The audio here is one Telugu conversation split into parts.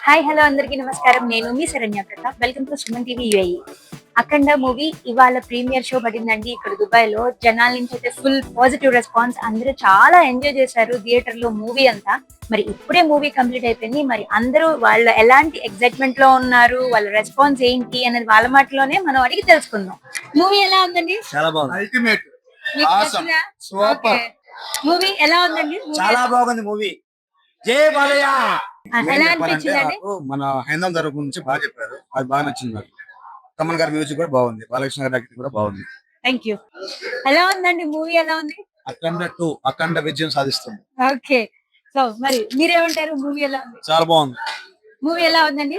హాయ్ హలో అందరికీ నమస్కారం. నేను మీ Sharanya Pratap. Welcome to Suman TV UAE. Akhanda movie ఇవాళ ప్రీమియర్ షో పడిందండి ఇక్కడ దుబాయ్‌లో. జనాల నుంచి అయితే ఫుల్ పాజిటివ్ రెస్పాన్స్. అందరూ చాలా ఎంజాయ్ చేశారు థియేటర్‌లో మూవీ అంతా. మరి ఇప్పుడే మూవీ కంప్లీట్ అయిపోయింది. మరి అందరూ వాళ్ళు ఎలాంటి ఎక్సైట్‌మెంట్‌లో ఉన్నారు, వాళ్ళ రెస్పాన్స్ ఏంటి అనేది వాళ్ళ మాటలోనే మనం అడిగి తెలుసుకుందాం. మూవీ ఎలా ఉందండి? చాలా బాగుంది. అల్టిమేట్ మీకు Awesome. నచ్చిందా? Super okay. మూవీ ఎలా ఉందండి? చాలా బాగుంది మూవీ. జై బాలయ్య. ఎలా అనిపించిందండి? నాకు మన హైందం తరపు నుంచి బాగా చెప్పారు, అది బాగా నచ్చింది నాకు. తమన్ గారి మ్యూజిక్ కూడా బాగుంది, బాలకృష్ణ గారి యాక్టింగ్ కూడా బాగుంది. Thank you. ఎలా ఉందండి మూవీ ఎలా ఉంది? అఖండ విజయం సాధిస్తుంది. ఓకే. సో మరి మీరేమంటారు మూవీ ఎలా ఉంది? చాలా బాగుంది. మూవీ ఎలా ఉందండి?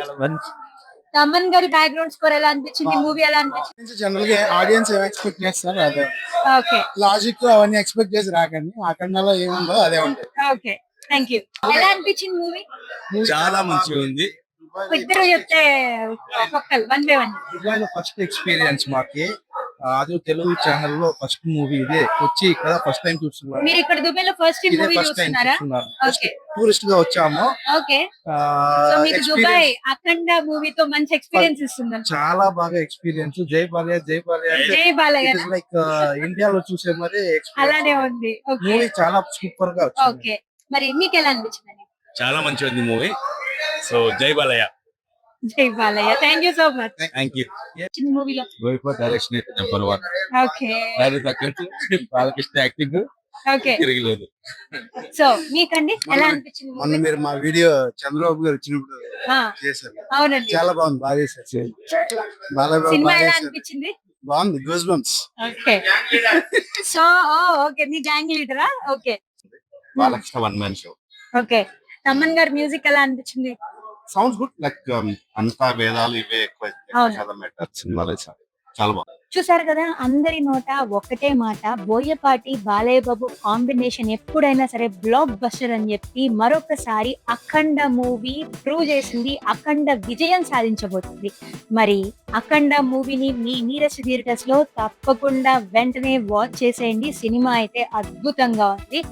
తమన్ గారి బ్యాక్గ్రౌండ్ స్కోర్ ఎలా అనిపించింది? మూవీ ఎలా అనిపించింది? జనరల్ గా ఆడియన్స్ ఏం ఎక్స్పెక్ట్ చేస్తారు అదే ఓకే. లాజిక్ అవన్నీ ఎక్స్పెక్ట్ చేసి రాకండి, అఖండలో ఏముందో అదే ఉంటుంది. ఓకే. Thank you. ఎలా అనిపించింది మూవీ? చాలా మంచిగా ఉంది. ఇద్దరు చెప్తే ఒక్కొక్కరు వన్ బై వన్. దుబాయ్లో ఫస్ట్ ఎక్స్పీరియన్స్ మాకి, అది తెలుగు ఛానల్ లో ఫస్ట్ మూవీ ఇదే వచ్చి ఇక్కడ ఫస్ట్ టైం చూస్తున్నాం. మీరు ఇక్కడ దుబాయ్ లో ఫస్ట్ ఇదే మూవీ ఫస్ట్ టైం చూస్తున్నారా? చూస్తున్నాం. ఓకే. టూరిస్ట్ గా వచ్చాము. ఓకే. సో మీకు దుబాయ్ అఖండ మూవీతో మంచి ఎక్స్పీరియన్స్ ఇస్తుంది. చాలా బాగా ఎక్స్పీరియన్స్. జై బాలయ్య జై బాలయ్య జై బాలయ్య లైక్ ఇండియాలో చూసే మరి అలానే ఉంది. ఓకే. మూవీ చాలా సూపర్ గా వచ్చింది. ఓకే. మరి మీకు ఎలా అనిపించింది? చాలా మంచిగా ఉంది మూవీ. సో జై బాలయ్య. జై Balayya. Thank you so much. Thank you. మూవీలో డైరెక్షన్ అయితే number 1. Okay. Balakrishna acting okay. తిరగలేదు. సో మీకండి ఎలా అనిపించింది మొన్న మూవీ? మీరు మా వీడియో చంద్రబాబు గారు వచ్చినప్పుడు ఆ, చేశారు, అవునండి. చాలా బాగుంది, బాగా చేశారు. బాలయ్య బాబు సినిమా బాగా ఎలా చేశారు. అనిపించింది? బాగుంది, goose bumps. Okay. So okay మీ గ్యాంగ్ లీడరా? Okay. Balakrishna 1 man show. Okay. Thaman గారి మ్యూజిక్ ఎలా అనిపించింది? Sounds good. లైక్ అంతా వేదాలు ఇవే ఎక్కువ అవును. చాలా బెటర్ సినిమాలో చాలా బాగుంది. చూసారు కదా, అందరి నోట ఒకటే మాట, బోయపాటి బాలయ్య బాబు కాంబినేషన్ ఎప్పుడైనా సరే బ్లాక్ బస్టర్ అని చెప్పి మరొకసారి అఖండ మూవీ ప్రూవ్ చేసింది. అఖండ విజయం సాధించబోతుంది. మరి అఖండ మూవీని మీ నీరస్ థియేటర్స్ లో తప్పకుండా వెంటనే వాచ్ చేసేయండి. సినిమా అయితే అద్భుతంగా ఉంది.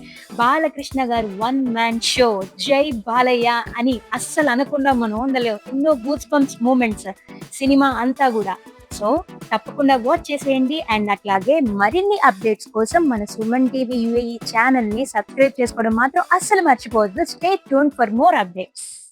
బాలకృష్ణ గారు 1 మ్యాన్ షో జై బాలయ్య అని అస్సలు అనకుండా మనం ఉండలేము. ఎన్నో గూస్ బంప్స్ మూమెంట్స్ సినిమా అంతా కూడా. సో తప్పకుండా వాచ్ చేసేయండి. అండ్ అట్లాగే మరిన్ని అప్డేట్స్ కోసం మన సుమన్ టీవీ యూఏఈ ఛానల్ ని సబ్స్క్రైబ్ చేసుకోవడం మాత్రం అస్సలు మర్చిపోవద్దు. Stay tune for more updates.